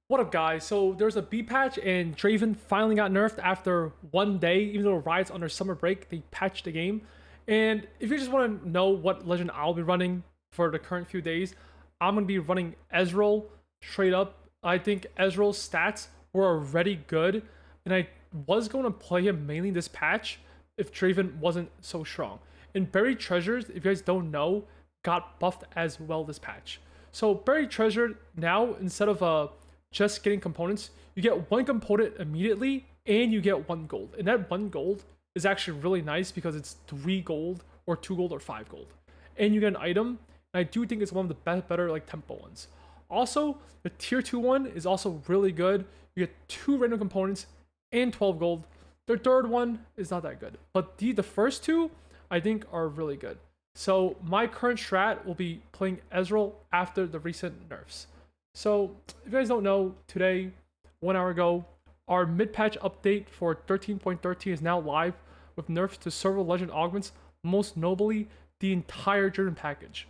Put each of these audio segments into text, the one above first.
What up, guys? So there's a B patch, and Draven finally got nerfed after 1 day. Even though Riot's on their summer break, they patched the game. And if you just want to know what legend I'll be running for the current few days, I'm gonna be running Ezreal straight up. I think Ezreal's stats were already good, and I was going to play him mainly this patch if Draven wasn't so strong. And Buried Treasures, if you guys don't know, got buffed as well this patch. So Buried Treasure now, instead of just getting components, you get one component immediately and you get 1 gold. And that 1 gold is actually really nice because it's 3 gold or 2 gold or 5 gold. And you get an item, and I do think it's one of the better like tempo ones. Also, the tier 2 one is also really good. You get 2 random components and 12 gold. The third one is not that good, but the first 2 I think are really good. So my current strat will be playing Ezreal after the recent nerfs. So if you guys don't know, today, 1 hour ago, our mid-patch update for 13.13 is now live with nerfs to several legend augments, most notably the entire Draven package.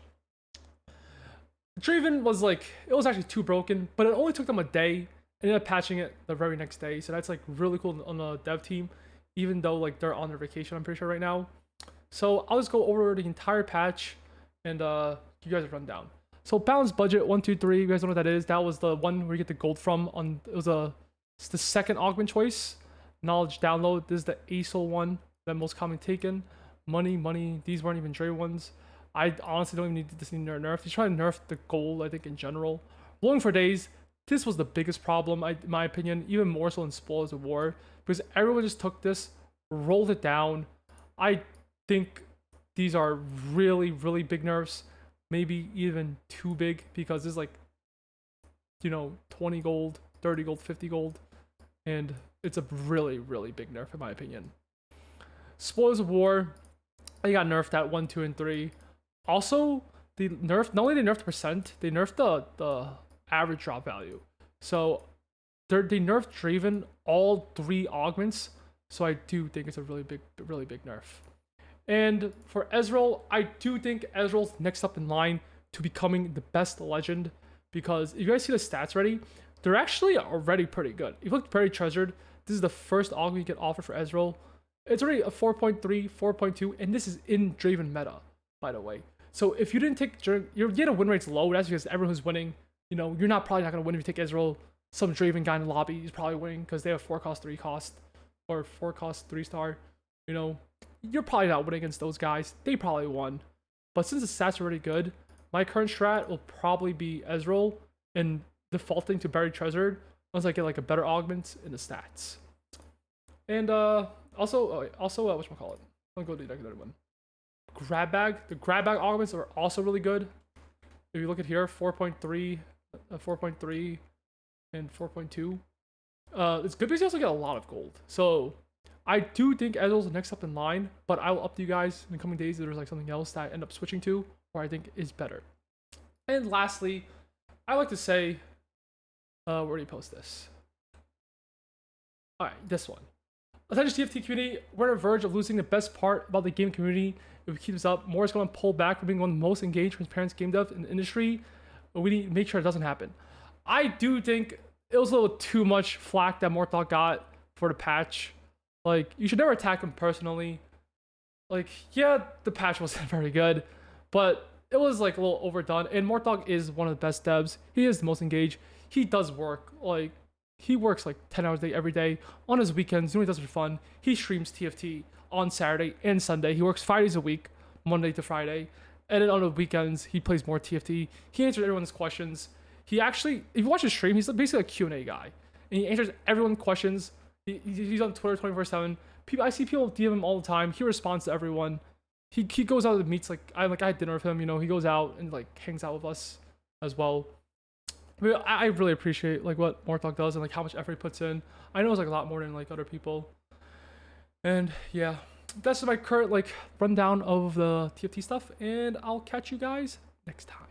Draven was like, it was actually too broken, but it only took them a day, and ended up patching it the very next day. So that's like really cool on the dev team, even though like they're on their vacation, I'm pretty sure right now. So I'll just go over the entire patch and give you guys a rundown. So balanced budget 1, 2, 3. You guys know what that is? That was the one where you get the gold from. It's the second augment choice. Knowledge download. This is the ASOL one, the most common taken. Money. These weren't even Dre ones. I honestly don't even need this need nerf. He's trying to nerf the gold, I think, in general. Rolling for days. This was the biggest problem, in my opinion, even more so than Spoilers of War, because everyone just took this, rolled it down. I think these are really, really big nerfs. Maybe even too big, because it's like, 20 gold, 30 gold, 50 gold, and it's a really, really big nerf in my opinion. Spoilers of War, they got nerfed at 1, 2, and 3. Also, they nerfed, not only they nerfed the percent, they nerfed the average drop value. So they nerfed Draven all 3 augments. So I do think it's a really big nerf. And for Ezreal, I do think Ezreal's next up in line to becoming the best legend, because if you guys see the stats already, they're actually already pretty good. If you look very treasured, this is the first augment you get offered for Ezreal. It's already a 4.3, 4.2, and this is in Draven meta, by the way. So if you didn't take, your win rate's low. That's because everyone who's winning, you're probably not going to win if you take Ezreal. Some Draven guy in the lobby is probably winning because they have 4 cost, 3 cost, or 4 cost, 3 star, You're probably not winning against those guys. They probably won. But since the stats are already good, my current strat will probably be Ezreal and defaulting to Buried Treasure once I get like a better augment in the stats. And also whatchamacallit? I'll go to the other one. Grab bag. The grab bag augments are also really good. If you look at here, 4.3, 4.3, and 4.2. It's good because you also get a lot of gold. So I do think Ezreal's next up in line, but I will update you guys in the coming days if there's like something else that I end up switching to, or I think is better. And lastly, I like to say, where do you post this? All right, this one. Attention TFT community, we're on the verge of losing the best part about the game community. If we keep this up, more is going to pull back from being one of the most engaged, transparent game dev in the industry. But we need to make sure it doesn't happen. I do think it was a little too much flack that Morthog got for the patch. Like, you should never attack him personally. Like, yeah, the patch wasn't very good, but it was like a little overdone. And Morthog is one of the best devs. He is the most engaged. He does work. Like, he works like 10 hours a day every day. On his weekends, he does it for fun. He streams TFT on Saturday and Sunday. He works 5 days a week, Monday to Friday. And then on the weekends, he plays more TFT. He answers everyone's questions. He actually, if you watch his stream, he's basically a Q&A guy. And he answers everyone's questions. He's on Twitter 24/7. I see people DM him all the time. He responds to everyone. He goes out and meets, like I had dinner with him. He goes out and like hangs out with us as well. I really appreciate like what Morthog does and like how much effort he puts in. I know it's like a lot more than like other people. And yeah, that's my current like rundown of the TFT stuff. And I'll catch you guys next time.